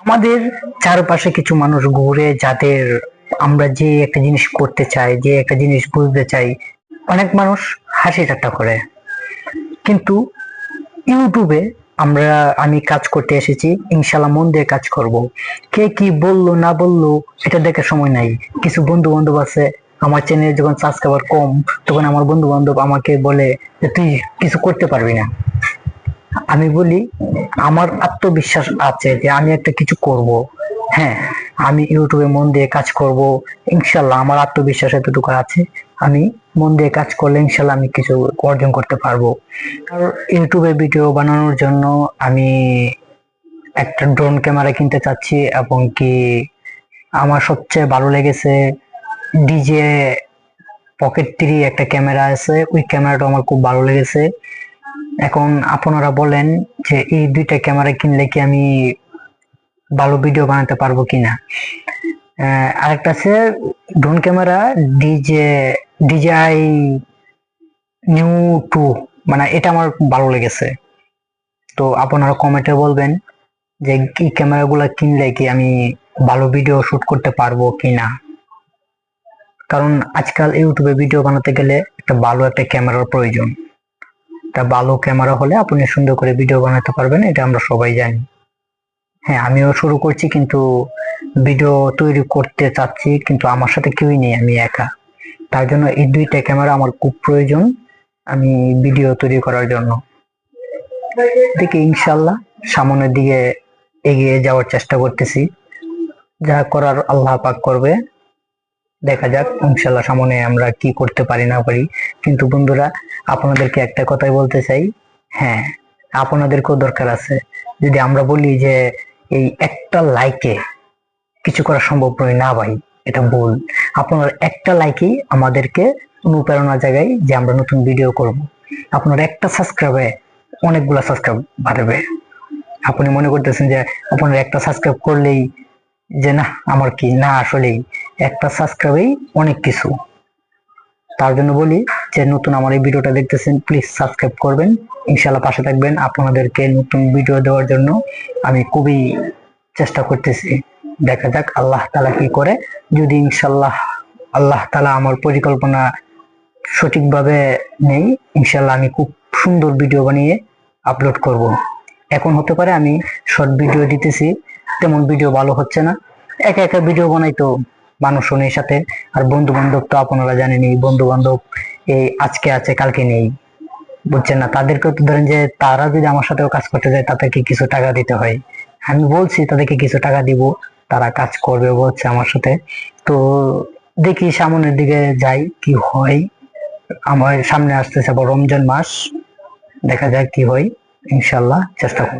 আমাদের চারপাশে কিছু মানুষ ঘুরে, যাদের আমরা যে একটা জিনিস করতে চাই, যে একটা জিনিস বুঝতে চাই, অনেক মানুষ হাসি ঠাট্টা করে। কিন্তু ইউটিউবে আমি কাজ করতে এসেছি, ইনশাল্লাহ মন দিয়ে কাজ করব। কে কি বললো না বললো এটা দেখে সময় নাই। কিছু বন্ধু বান্ধব আছে, আমার চ্যানেলে যখন সাবস্ক্রাইবার কম, তখন আমার বন্ধু বান্ধব আমাকে বলে যে তুই কিছু করতে পারবি না। আমি বলি আমার আত্মবিশ্বাস আছে যে আমি একটা কিছু করব। হ্যাঁ, আমি ইউটিউবে মন দিয়ে কাজ করব, ইনশাল্লাহ আমার আত্মবিশ্বাস এতটুকু আছে। আমি মন দিয়ে কাজ করলে ইনশাল্লাহ আমি কিছু অর্জন করতে পারবো। আর ইউটিউবে ভিডিও বানানোর জন্য আমি একটা ড্রোন ক্যামেরা কিনতে চাচ্ছি, এবং কি আমার সবচেয়ে ভালো লেগেছে ডিজে পকেট 3 একটা ক্যামেরা আছে, ওই ক্যামেরাটা আমার খুব ভালো লেগেছে। এখন আপনারা বলেন যে এই দুইটা ক্যামেরা কিনলে কি আমি ভালো ভিডিও বানাতে পারবো কিনা। আরেকটা আছে ড্রোন ক্যামেরা ডিজেআই নিউ 2, মানে এটা আমার খুব ভালো লেগেছে। তো আপনারা কমেন্টে বলবেন যে এই ক্যামেরাগুলো কিনলে কি আমি ভালো ভিডিও শুট করতে পারবো কিনা। কারণ আজকাল ইউটিউবে ভিডিও বানাতে গেলে একটা ক্যামেরার প্রয়োজন। একটা ভালো ক্যামেরা হলে আপনি সুন্দর করে ভিডিও বানাতে পারবেন, এটা আমরা সবাই জানি। হ্যাঁ, আমিও শুরু করছি, কিন্তু ভিডিও তৈরি করতে চাচ্ছি, কিন্তু আমার সাথে কেউই নেই, আমি একা। তার জন্য এই দুইটা ক্যামেরা আমার খুব প্রয়োজন আমি ভিডিও তৈরি করার জন্য। দেখি ইনশাল্লাহ সামনের দিকে এগিয়ে যাওয়ার চেষ্টা করতেছি, যা করার আল্লাহ পাক করবে। দেখা যাক ইনশাল্লাহ সামনে আমরা কি করতে পারি না পারি। কিন্তু বন্ধুরা, আপনাদেরকে একটা কথাই বলতে চাই, হ্যাঁ, আপনাদেরকেও দরকার আছে। যদি আমরা বলি যে এই একটা লাইকে কিছু করা সম্ভব নয়, না ভাই, এটা ভুল। আপনার একটা লাইকই আমাদেরকে অনুপ্রেরণা জাগায় যে আমরা নতুন ভিডিও করব। আপনার একটা সাবস্ক্রাইবে অনেকগুলা সাবস্ক্রাইব বাড়বে। আপনি মনে করতেছেন যে আপনার একটা সাবস্ক্রাইব করলেই যে না আমার কি, না, আসলেই একটা সাবস্ক্রাইবেই অনেক কিছু। তার জন্য বলি যে নতুন আমার এই ভিডিওটা দেখতেছেন, প্লিজ সাবস্ক্রাইব করবেন, ইনশাল্লাহ পাশে থাকবেন। আপনাদেরকে নতুন ভিডিও দেওয়ার জন্য আমি খুবই চেষ্টা করতেছি। দেখা যাক আল্লাহ তাআলা কি করে। যদি ইনশাল্লাহ আল্লাহ তাআলা আমার পরিকল্পনা সঠিকভাবে নেই, ইনশাল্লাহ আমি খুব সুন্দর ভিডিও বানিয়ে আপলোড করব। এখন হতে পারে আমি শর্ট ভিডিও দিতেছি, তেমন ভিডিও ভালো হচ্ছে না। একা একা ভিডিও বানাই তো মানুষও নেই সাথে। আর বন্ধু বান্ধব তো আপনারা জানেনই, বন্ধু বান্ধব এই আজকে আছে কালকে নেই, বুঝছেন না। তাদেরকে তো ধরেন যে তারা যদি আমার সাথেও কাজ করতে যায়, তাদেরকে কিছু টাকা দিতে হয়। আমি বলছি তাদেরকে কিছু টাকা দিব, তারা কাজ করবে বলছে আমার সাথে। তো দেখি সামনের দিকে যাই কি হয়। আমার সামনে আসতেছে আবার রমজান মাস, দেখা যাক কি হয়। ইনশাল্লাহ চেষ্টা করব।